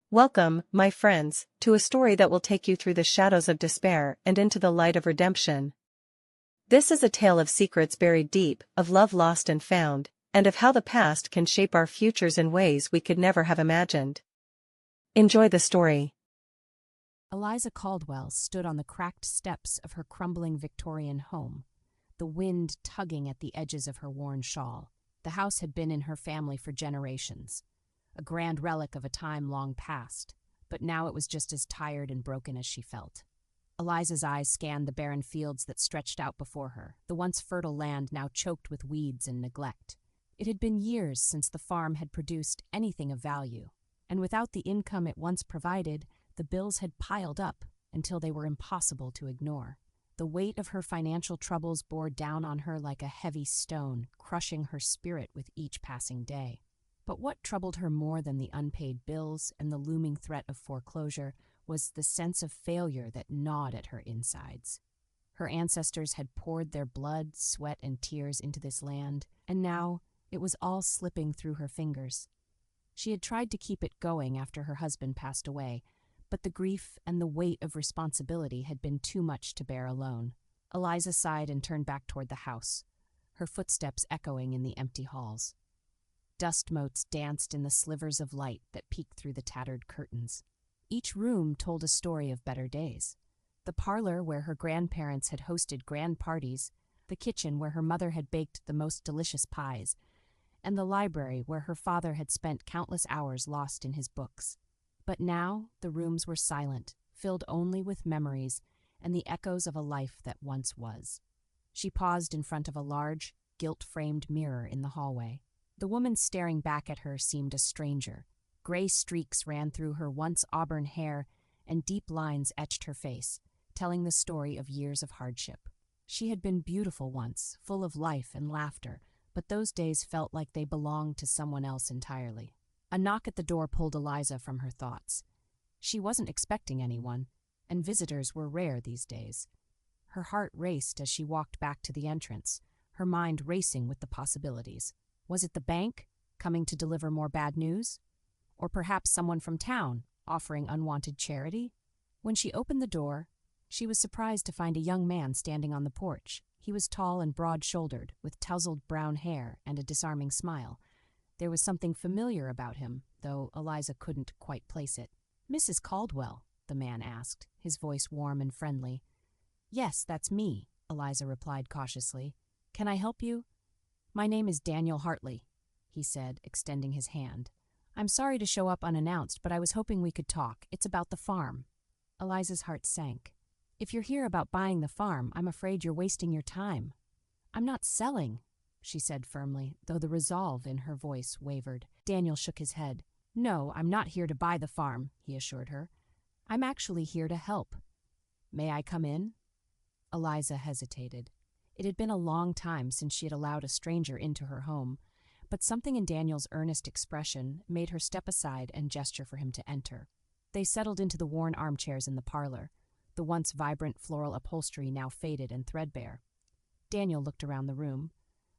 Welcome, my friends, to a story that will take you through the shadows of despair and into the light of redemption. This is a tale of secrets buried deep, of love lost and found, and of how the past can shape our futures in ways we could never have imagined. Enjoy the story. Eliza Caldwell stood on the cracked steps of her crumbling Victorian home, the wind tugging at the edges of her worn shawl. The house had been in her family for generations, a grand relic of a time long past, but now it was just as tired and broken as she felt. Eliza's eyes scanned the barren fields that stretched out before her, the once fertile land now choked with weeds and neglect. It had been years since the farm had produced anything of value, and without the income it once provided, the bills had piled up until they were impossible to ignore. The weight of her financial troubles bore down on her like a heavy stone, crushing her spirit with each passing day. But what troubled her more than the unpaid bills and the looming threat of foreclosure was the sense of failure that gnawed at her insides. Her ancestors had poured their blood, sweat, and tears into this land, and now it was all slipping through her fingers. She had tried to keep it going after her husband passed away, but the grief and the weight of responsibility had been too much to bear alone. Eliza sighed and turned back toward the house, her footsteps echoing in the empty halls. Dust motes danced in the slivers of light that peeked through the tattered curtains. Each room told a story of better days. The parlor where her grandparents had hosted grand parties, the kitchen where her mother had baked the most delicious pies, and the library where her father had spent countless hours lost in his books. But now the rooms were silent, filled only with memories and the echoes of a life that once was. She paused in front of a large, gilt-framed mirror in the hallway. The woman staring back at her seemed a stranger. Gray streaks ran through her once auburn hair, and deep lines etched her face, telling the story of years of hardship. She had been beautiful once, full of life and laughter, but those days felt like they belonged to someone else entirely. A knock at the door pulled Eliza from her thoughts. She wasn't expecting anyone, and visitors were rare these days. Her heart raced as she walked back to the entrance, her mind racing with the possibilities. Was it the bank, coming to deliver more bad news? Or perhaps someone from town, offering unwanted charity? When she opened the door, she was surprised to find a young man standing on the porch. He was tall and broad-shouldered, with tousled brown hair and a disarming smile. There was something familiar about him, though Eliza couldn't quite place it. "Mrs. Caldwell?" the man asked, his voice warm and friendly. "Yes, that's me," Eliza replied cautiously. "Can I help you?" "My name is Daniel Hartley," he said, extending his hand. "I'm sorry to show up unannounced, but I was hoping we could talk. It's about the farm." Eliza's heart sank. "If you're here about buying the farm, I'm afraid you're wasting your time." "I'm not selling," she said firmly, though the resolve in her voice wavered. Daniel shook his head. "No, I'm not here to buy the farm," he assured her. "I'm actually here to help." "May I come in?" Eliza hesitated. It had been a long time since she had allowed a stranger into her home, but something in Daniel's earnest expression made her step aside and gesture for him to enter. They settled into the worn armchairs in the parlor, the once vibrant floral upholstery now faded and threadbare. Daniel looked around the room,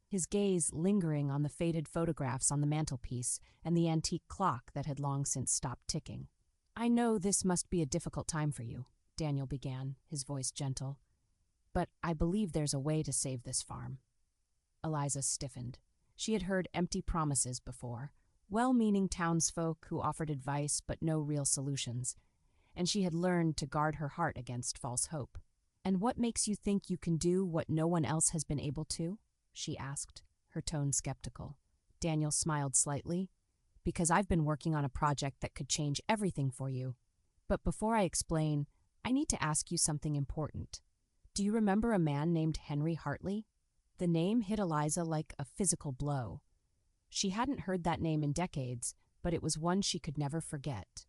his gaze lingering on the faded photographs on the mantelpiece and the antique clock that had long since stopped ticking. "I know this must be a difficult time for you," Daniel began, his voice gentle, "but I believe there's a way to save this farm." Eliza stiffened. She had heard empty promises before, well-meaning townsfolk who offered advice but no real solutions, and she had learned to guard her heart against false hope. "And what makes you think you can do what no one else has been able to?" she asked, her tone skeptical. Daniel smiled slightly. "Because I've been working on a project that could change everything for you. But before I explain, I need to ask you something important. Do you remember a man named Henry Hartley?" The name hit Eliza like a physical blow. She hadn't heard that name in decades, but it was one she could never forget.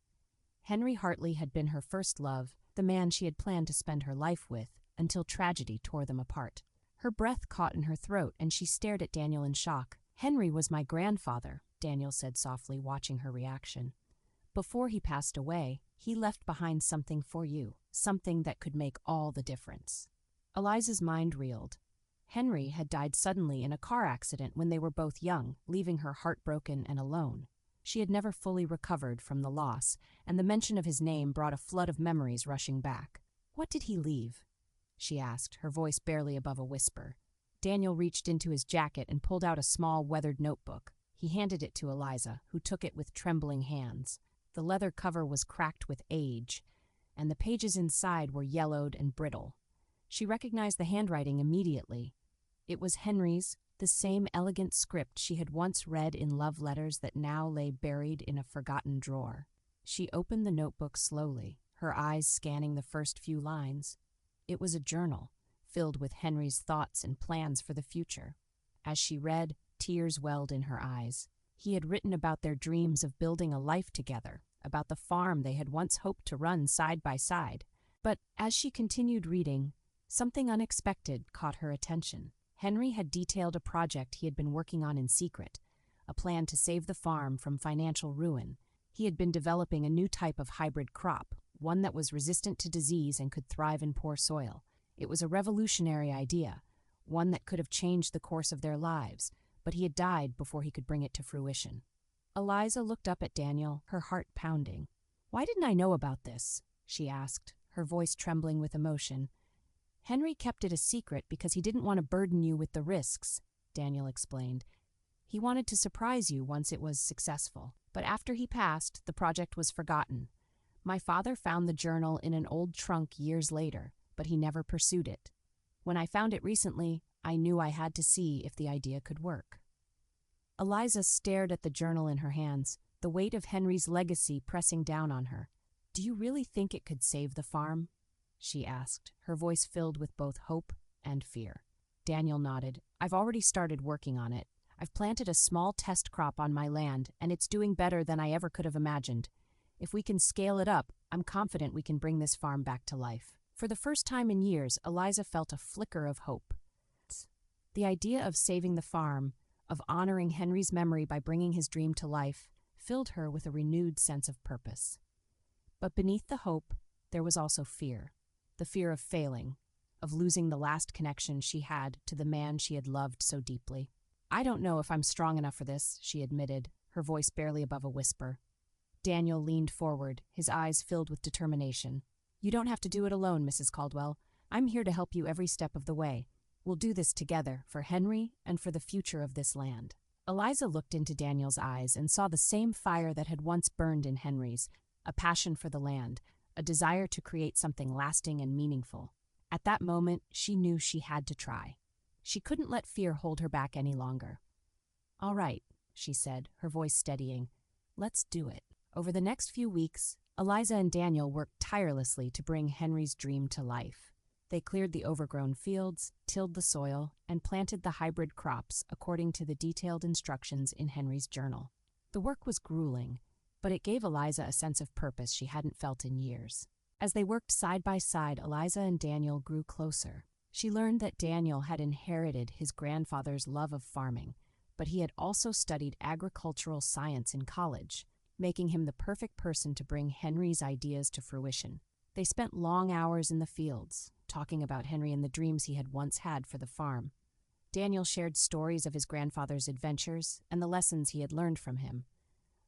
Henry Hartley had been her first love, the man she had planned to spend her life with, until tragedy tore them apart. Her breath caught in her throat, and she stared at Daniel in shock. "Henry was my grandfather," Daniel said softly, watching her reaction. "Before he passed away, he left behind something for you, something that could make all the difference." Eliza's mind reeled. Henry had died suddenly in a car accident when they were both young, leaving her heartbroken and alone. She had never fully recovered from the loss, and the mention of his name brought a flood of memories rushing back. "What did he leave?" she asked, her voice barely above a whisper. Daniel reached into his jacket and pulled out a small, weathered notebook. He handed it to Eliza, who took it with trembling hands. The leather cover was cracked with age, and the pages inside were yellowed and brittle. She recognized the handwriting immediately. It was Henry's, the same elegant script she had once read in love letters that now lay buried in a forgotten drawer. She opened the notebook slowly, her eyes scanning the first few lines. It was a journal, filled with Henry's thoughts and plans for the future. As she read, tears welled in her eyes. He had written about their dreams of building a life together, about the farm they had once hoped to run side by side. But as she continued reading, something unexpected caught her attention. Henry had detailed a project he had been working on in secret, a plan to save the farm from financial ruin. He had been developing a new type of hybrid crop, one that was resistant to disease and could thrive in poor soil. It was a revolutionary idea, one that could have changed the course of their lives, but he had died before he could bring it to fruition. Eliza looked up at Daniel, her heart pounding. "Why didn't I know about this?" she asked, her voice trembling with emotion. "Henry kept it a secret because he didn't want to burden you with the risks," Daniel explained. "He wanted to surprise you once it was successful. But after he passed, the project was forgotten. My father found the journal in an old trunk years later, but he never pursued it. When I found it recently, I knew I had to see if the idea could work." Eliza stared at the journal in her hands, the weight of Henry's legacy pressing down on her. "Do you really think it could save the farm?" she asked, her voice filled with both hope and fear. Daniel nodded. "I've already started working on it. I've planted a small test crop on my land, and it's doing better than I ever could have imagined. If we can scale it up, I'm confident we can bring this farm back to life." For the first time in years, Eliza felt a flicker of hope. The idea of saving the farm, of honoring Henry's memory by bringing his dream to life, filled her with a renewed sense of purpose. But beneath the hope, there was also fear. The fear of failing, of losing the last connection she had to the man she had loved so deeply. "I don't know if I'm strong enough for this," she admitted, her voice barely above a whisper. Daniel leaned forward, his eyes filled with determination. "You don't have to do it alone, Mrs. Caldwell. I'm here to help you every step of the way. We'll do this together, for Henry and for the future of this land." Eliza looked into Daniel's eyes and saw the same fire that had once burned in Henry's, a passion for the land, a desire to create something lasting and meaningful. At that moment, she knew she had to try. She couldn't let fear hold her back any longer. "All right," she said, her voice steadying. "Let's do it." Over the next few weeks, Eliza and Daniel worked tirelessly to bring Henry's dream to life. They cleared the overgrown fields, tilled the soil, and planted the hybrid crops according to the detailed instructions in Henry's journal. The work was grueling, but it gave Eliza a sense of purpose she hadn't felt in years. As they worked side by side, Eliza and Daniel grew closer. She learned that Daniel had inherited his grandfather's love of farming, but he had also studied agricultural science in college, making him the perfect person to bring Henry's ideas to fruition. They spent long hours in the fields, talking about Henry and the dreams he had once had for the farm. Daniel shared stories of his grandfather's adventures and the lessons he had learned from him.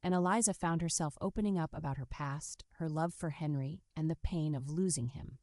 And Eliza found herself opening up about her past, her love for Henry, and the pain of losing him.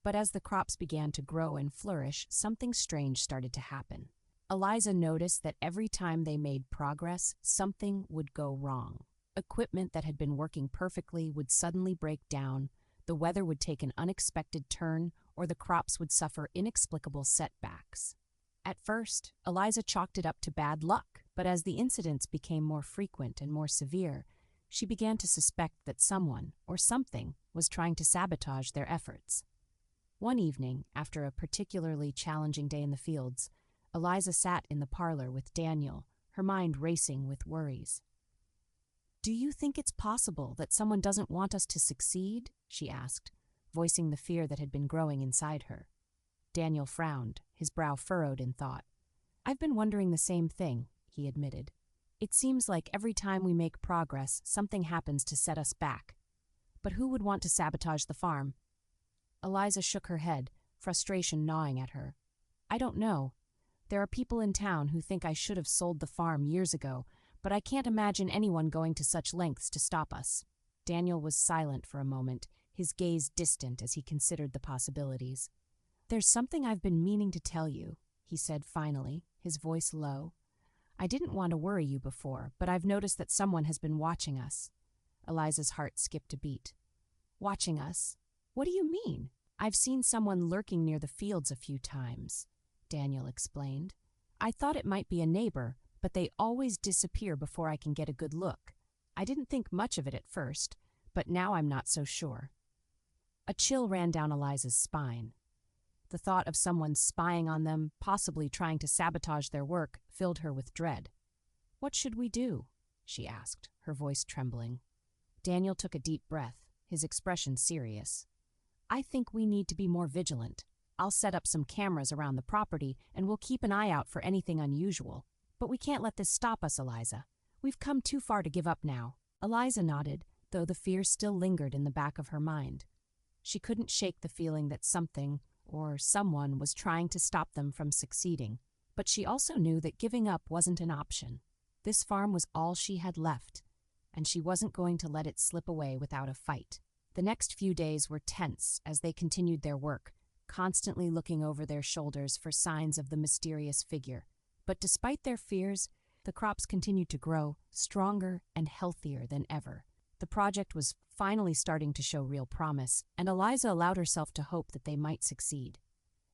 But as the crops began to grow and flourish, something strange started to happen. Eliza noticed that every time they made progress, something would go wrong. Equipment that had been working perfectly would suddenly break down, the weather would take an unexpected turn, or the crops would suffer inexplicable setbacks. At first, Eliza chalked it up to bad luck, but as the incidents became more frequent and more severe, she began to suspect that someone, or something, was trying to sabotage their efforts. One evening, after a particularly challenging day in the fields, Eliza sat in the parlor with Daniel, her mind racing with worries. "Do you think it's possible that someone doesn't want us to succeed?" she asked, voicing the fear that had been growing inside her. Daniel frowned, his brow furrowed in thought. "I've been wondering the same thing," he admitted. "It seems like every time we make progress, something happens to set us back. But who would want to sabotage the farm?" Eliza shook her head, frustration gnawing at her. "I don't know. There are people in town who think I should have sold the farm years ago, but I can't imagine anyone going to such lengths to stop us." Daniel was silent for a moment, his gaze distant as he considered the possibilities. "There's something I've been meaning to tell you," he said finally, his voice low. "I didn't want to worry you before, but I've noticed that someone has been watching us." Eliza's heart skipped a beat. "Watching us? What do you mean?" "I've seen someone lurking near the fields a few times," Daniel explained. "I thought it might be a neighbor, but they always disappear before I can get a good look. I didn't think much of it at first, but now I'm not so sure." A chill ran down Eliza's spine. The thought of someone spying on them, possibly trying to sabotage their work, filled her with dread. "What should we do?" she asked, her voice trembling. Daniel took a deep breath, his expression serious. "I think we need to be more vigilant. I'll set up some cameras around the property, and we'll keep an eye out for anything unusual. But we can't let this stop us, Eliza. We've come too far to give up now." Eliza nodded, though the fear still lingered in the back of her mind. She couldn't shake the feeling that something, or someone, was trying to stop them from succeeding. But she also knew that giving up wasn't an option. This farm was all she had left, and she wasn't going to let it slip away without a fight. The next few days were tense as they continued their work, constantly looking over their shoulders for signs of the mysterious figure. But despite their fears, the crops continued to grow, stronger and healthier than ever. The project was finally starting to show real promise, and Eliza allowed herself to hope that they might succeed.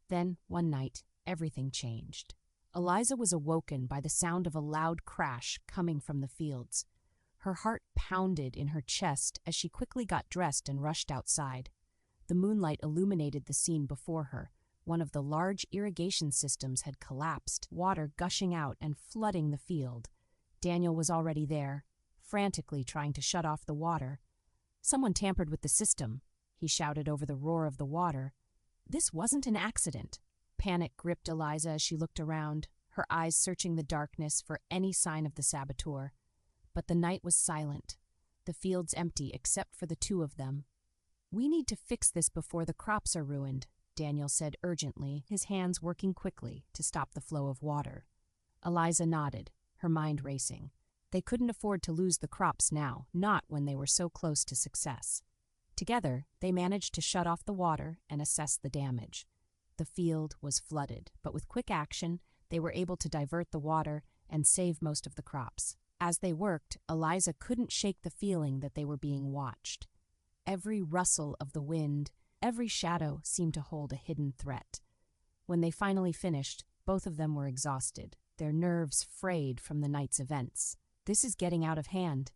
Then, one night, everything changed. Eliza was awoken by the sound of a loud crash coming from the fields. Her heart pounded in her chest as she quickly got dressed and rushed outside. The moonlight illuminated the scene before her. One of the large irrigation systems had collapsed, water gushing out and flooding the field. Daniel was already there, frantically trying to shut off the water. "Someone tampered with the system," he shouted over the roar of the water. This wasn't an accident. Panic gripped Eliza as she looked around, her eyes searching the darkness for any sign of the saboteur. But the night was silent, the fields empty except for the two of them. "We need to fix this before the crops are ruined," Daniel said urgently, his hands working quickly to stop the flow of water. Eliza nodded, her mind racing. They couldn't afford to lose the crops now, not when they were so close to success. Together, they managed to shut off the water and assess the damage. The field was flooded, but with quick action, they were able to divert the water and save most of the crops. As they worked, Eliza couldn't shake the feeling that they were being watched. Every rustle of the wind, every shadow seemed to hold a hidden threat. When they finally finished, both of them were exhausted, their nerves frayed from the night's events. "This is getting out of hand,"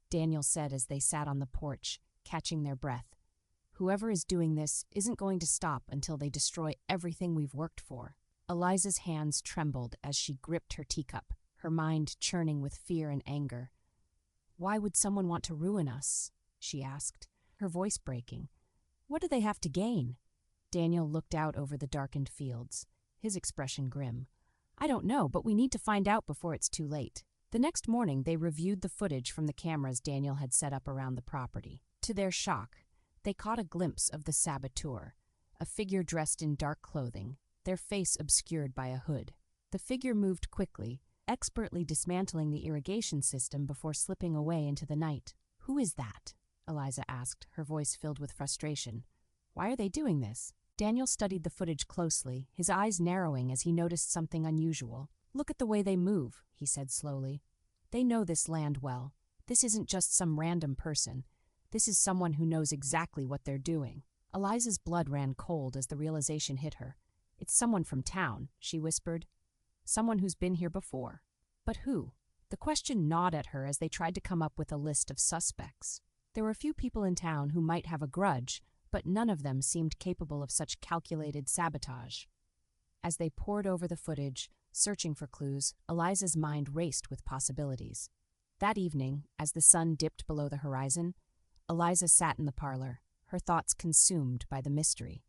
Daniel said as they sat on the porch, catching their breath. "Whoever is doing this isn't going to stop until they destroy everything we've worked for." Eliza's hands trembled as she gripped her teacup, her mind churning with fear and anger. "Why would someone want to ruin us?" she asked, her voice breaking. "What do they have to gain?" Daniel looked out over the darkened fields, his expression grim. "I don't know, but we need to find out before it's too late." The next morning, they reviewed the footage from the cameras Daniel had set up around the property. To their shock, they caught a glimpse of the saboteur, a figure dressed in dark clothing, their face obscured by a hood. The figure moved quickly, expertly dismantling the irrigation system before slipping away into the night. "Who is that?" Eliza asked, her voice filled with frustration. "Why are they doing this?" Daniel studied the footage closely, his eyes narrowing as he noticed something unusual. "Look at the way they move," he said slowly. "They know this land well. This isn't just some random person. This is someone who knows exactly what they're doing." Eliza's blood ran cold as the realization hit her. "It's someone from town," she whispered. "Someone who's been here before." But who? The question gnawed at her as they tried to come up with a list of suspects. There were a few people in town who might have a grudge, but none of them seemed capable of such calculated sabotage. As they pored over the footage, searching for clues, Eliza's mind raced with possibilities. That evening, as the sun dipped below the horizon, Eliza sat in the parlor, her thoughts consumed by the mystery.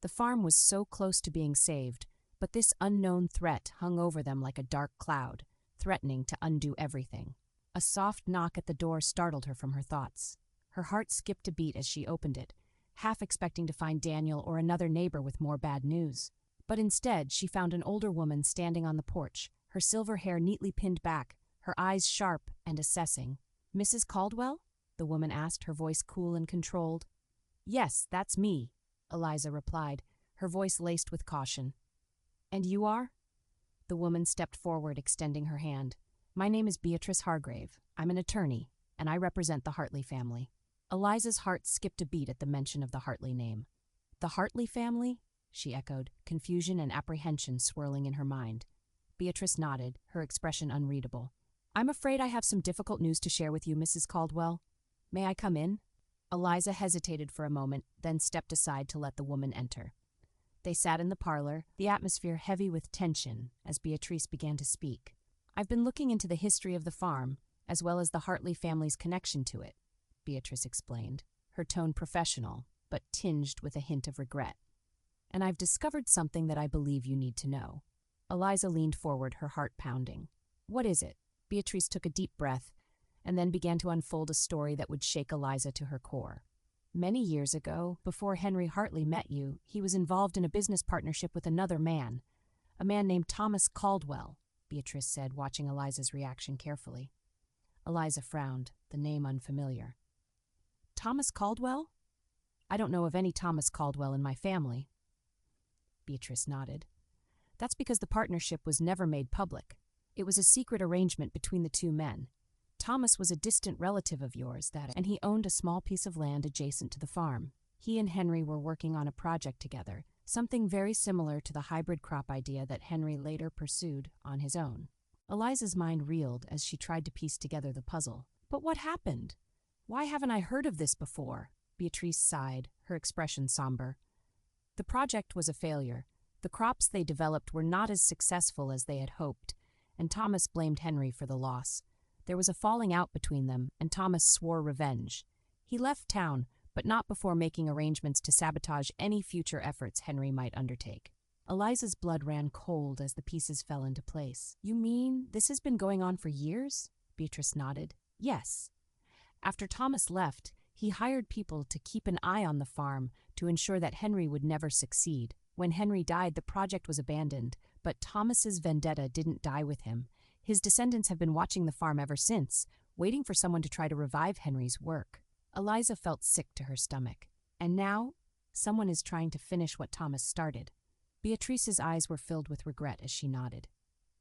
The farm was so close to being saved, but this unknown threat hung over them like a dark cloud, threatening to undo everything. A soft knock at the door startled her from her thoughts. Her heart skipped a beat as she opened it, half expecting to find Daniel or another neighbor with more bad news. But instead, she found an older woman standing on the porch, her silver hair neatly pinned back, her eyes sharp and assessing. "Mrs. Caldwell?" the woman asked, her voice cool and controlled. "Yes, that's me," Eliza replied, her voice laced with caution. "And you are?" The woman stepped forward, extending her hand. "My name is Beatrice Hargrave. I'm an attorney, and I represent the Hartley family." Eliza's heart skipped a beat at the mention of the Hartley name. "The Hartley family?" she echoed, confusion and apprehension swirling in her mind. Beatrice nodded, her expression unreadable. "I'm afraid I have some difficult news to share with you, Mrs. Caldwell. May I come in?" Eliza hesitated for a moment, then stepped aside to let the woman enter. They sat in the parlor, the atmosphere heavy with tension, as Beatrice began to speak. "I've been looking into the history of the farm, as well as the Hartley family's connection to it," Beatrice explained, her tone professional, but tinged with a hint of regret. "And I've discovered something that I believe you need to know." Eliza leaned forward, her heart pounding. "What is it?" Beatrice took a deep breath, and then began to unfold a story that would shake Eliza to her core. "Many years ago, before Henry Hartley met you, he was involved in a business partnership with another man, a man named Thomas Caldwell," Beatrice said, watching Eliza's reaction carefully. Eliza frowned, the name unfamiliar. "Thomas Caldwell? I don't know of any Thomas Caldwell in my family." Beatrice nodded. "That's because the partnership was never made public. It was a secret arrangement between the two men. Thomas was a distant relative of yours, and he owned a small piece of land adjacent to the farm. He and Henry were working on a project together, something very similar to the hybrid crop idea that Henry later pursued on his own." Eliza's mind reeled as she tried to piece together the puzzle. "But what happened? Why haven't I heard of this before?" Beatrice sighed, her expression somber. "The project was a failure. The crops they developed were not as successful as they had hoped, and Thomas blamed Henry for the loss. There was a falling out between them, and Thomas swore revenge. He left town, but not before making arrangements to sabotage any future efforts Henry might undertake." Eliza's blood ran cold as the pieces fell into place. "You mean this has been going on for years?" Beatrice nodded. "Yes. After Thomas left, he hired people to keep an eye on the farm to ensure that Henry would never succeed. When Henry died, the project was abandoned, but Thomas's vendetta didn't die with him. His descendants have been watching the farm ever since, waiting for someone to try to revive Henry's work." Eliza felt sick to her stomach. "And now, someone is trying to finish what Thomas started." Beatrice's eyes were filled with regret as she nodded.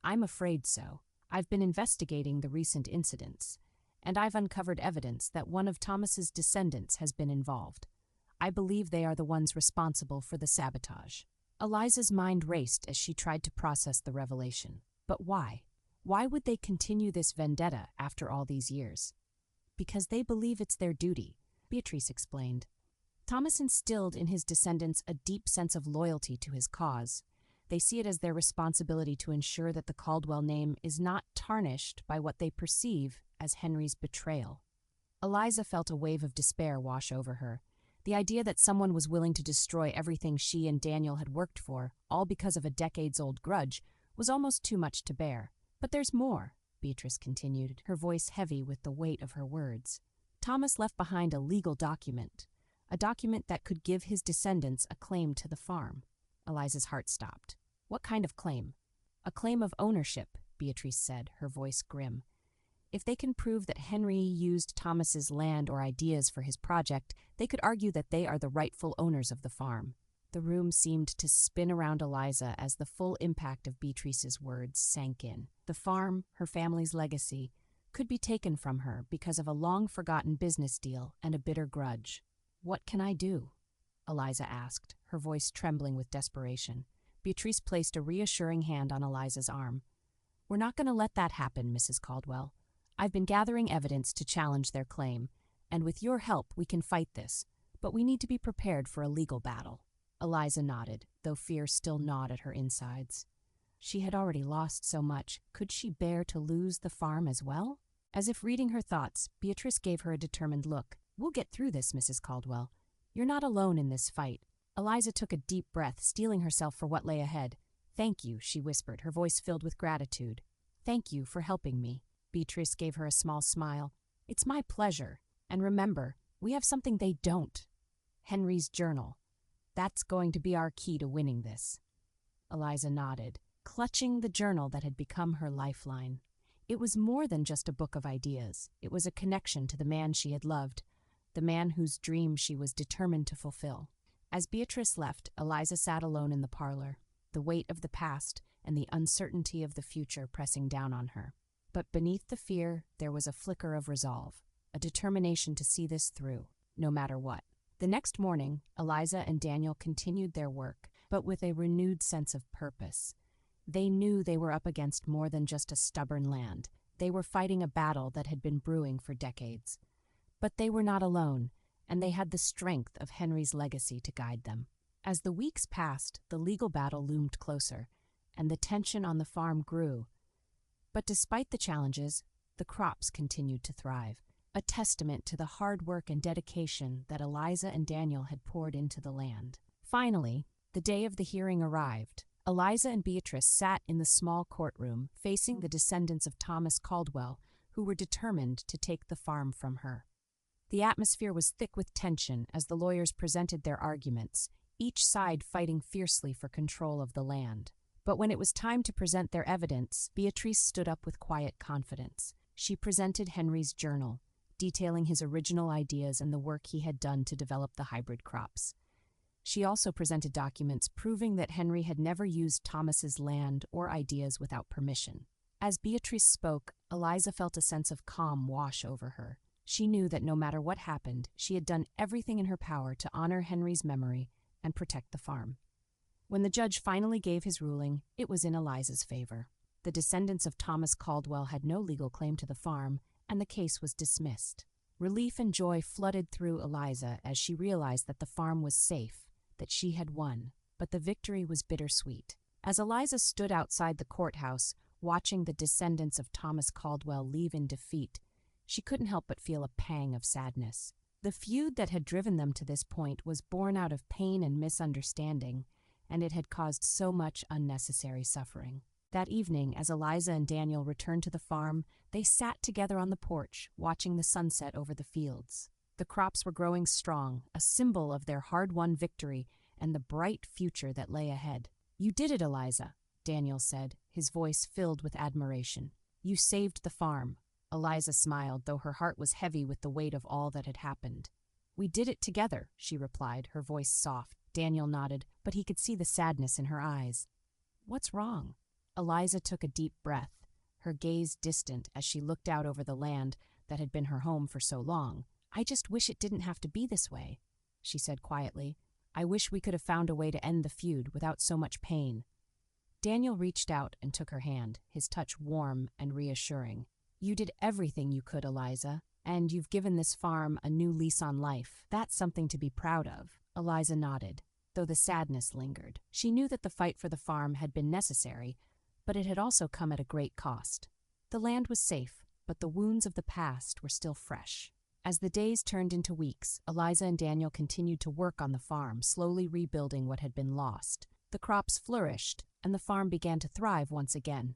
"I'm afraid so. I've been investigating the recent incidents, and I've uncovered evidence that one of Thomas's descendants has been involved. I believe they are the ones responsible for the sabotage." Eliza's mind raced as she tried to process the revelation. But why? Why would they continue this vendetta after all these years? "Because they believe it's their duty," Beatrice explained. "Thomas instilled in his descendants a deep sense of loyalty to his cause. They see it as their responsibility to ensure that the Caldwell name is not tarnished by what they perceive as Henry's betrayal." Eliza felt a wave of despair wash over her. The idea that someone was willing to destroy everything she and Daniel had worked for, all because of a decades-old grudge, was almost too much to bear. "But there's more," Beatrice continued, her voice heavy with the weight of her words. "Thomas left behind a legal document, a document that could give his descendants a claim to the farm." Eliza's heart stopped. "What kind of claim?" "A claim of ownership," Beatrice said, her voice grim. "If they can prove that Henry used Thomas's land or ideas for his project, they could argue that they are the rightful owners of the farm." The room seemed to spin around Eliza as the full impact of Beatrice's words sank in. The farm, her family's legacy, could be taken from her because of a long-forgotten business deal and a bitter grudge. "What can I do?" Eliza asked, her voice trembling with desperation. Beatrice placed a reassuring hand on Eliza's arm. "We're not going to let that happen, Mrs. Caldwell. I've been gathering evidence to challenge their claim, and with your help we can fight this, but we need to be prepared for a legal battle." Eliza nodded, though fear still gnawed at her insides. She had already lost so much. Could she bear to lose the farm as well? As if reading her thoughts, Beatrice gave her a determined look. "We'll get through this, Mrs. Caldwell. You're not alone in this fight." Eliza took a deep breath, steeling herself for what lay ahead. "Thank you," she whispered, her voice filled with gratitude. "Thank you for helping me." Beatrice gave her a small smile. "It's my pleasure. And remember, we have something they don't. Henry's journal. That's going to be our key to winning this." Eliza nodded, clutching the journal that had become her lifeline. It was more than just a book of ideas. It was a connection to the man she had loved, the man whose dream she was determined to fulfill. As Beatrice left, Eliza sat alone in the parlor, the weight of the past and the uncertainty of the future pressing down on her. But beneath the fear, there was a flicker of resolve, a determination to see this through, no matter what. The next morning, Eliza and Daniel continued their work, but with a renewed sense of purpose. They knew they were up against more than just a stubborn land. They were fighting a battle that had been brewing for decades. But they were not alone, and they had the strength of Henry's legacy to guide them. As the weeks passed, the legal battle loomed closer, and the tension on the farm grew. But despite the challenges, the crops continued to thrive, a testament to the hard work and dedication that Eliza and Daniel had poured into the land. Finally, the day of the hearing arrived. Eliza and Beatrice sat in the small courtroom, facing the descendants of Thomas Caldwell, who were determined to take the farm from her. The atmosphere was thick with tension as the lawyers presented their arguments, each side fighting fiercely for control of the land. But when it was time to present their evidence, Beatrice stood up with quiet confidence. She presented Henry's journal, detailing his original ideas and the work he had done to develop the hybrid crops. She also presented documents proving that Henry had never used Thomas's land or ideas without permission. As Beatrice spoke, Eliza felt a sense of calm wash over her. She knew that no matter what happened, she had done everything in her power to honor Henry's memory and protect the farm. When the judge finally gave his ruling, it was in Eliza's favor. The descendants of Thomas Caldwell had no legal claim to the farm, and the case was dismissed. Relief and joy flooded through Eliza as she realized that the farm was safe, that she had won, but the victory was bittersweet. As Eliza stood outside the courthouse, watching the descendants of Thomas Caldwell leave in defeat, she couldn't help but feel a pang of sadness. The feud that had driven them to this point was born out of pain and misunderstanding, and it had caused so much unnecessary suffering. That evening, as Eliza and Daniel returned to the farm, they sat together on the porch, watching the sunset over the fields. The crops were growing strong, a symbol of their hard-won victory and the bright future that lay ahead. "You did it, Eliza," Daniel said, his voice filled with admiration. "You saved the farm." Eliza smiled, though her heart was heavy with the weight of all that had happened. "We did it together," she replied, her voice soft. Daniel nodded, but he could see the sadness in her eyes. "What's wrong?" Eliza took a deep breath, her gaze distant as she looked out over the land that had been her home for so long. "I just wish it didn't have to be this way," she said quietly. "I wish we could have found a way to end the feud without so much pain." Daniel reached out and took her hand, his touch warm and reassuring. "You did everything you could, Eliza, and you've given this farm a new lease on life. That's something to be proud of." Eliza nodded, though the sadness lingered. She knew that the fight for the farm had been necessary, but it had also come at a great cost. The land was safe, but the wounds of the past were still fresh. As the days turned into weeks, Eliza and Daniel continued to work on the farm, slowly rebuilding what had been lost. The crops flourished, and the farm began to thrive once again,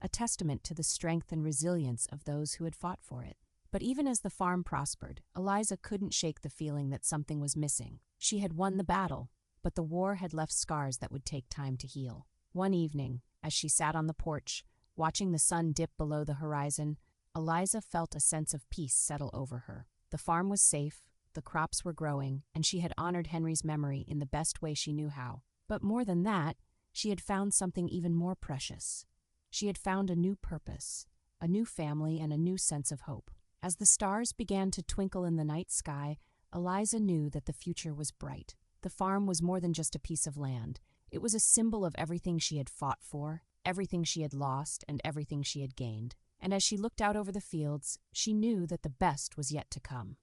a testament to the strength and resilience of those who had fought for it. But even as the farm prospered, Eliza couldn't shake the feeling that something was missing. She had won the battle, but the war had left scars that would take time to heal. One evening, as she sat on the porch, watching the sun dip below the horizon, Eliza felt a sense of peace settle over her. The farm was safe, the crops were growing, and she had honored Henry's memory in the best way she knew how. But more than that, she had found something even more precious. She had found a new purpose, a new family, and a new sense of hope. As the stars began to twinkle in the night sky, Eliza knew that the future was bright. The farm was more than just a piece of land. It was a symbol of everything she had fought for, everything she had lost, and everything she had gained. And as she looked out over the fields, she knew that the best was yet to come.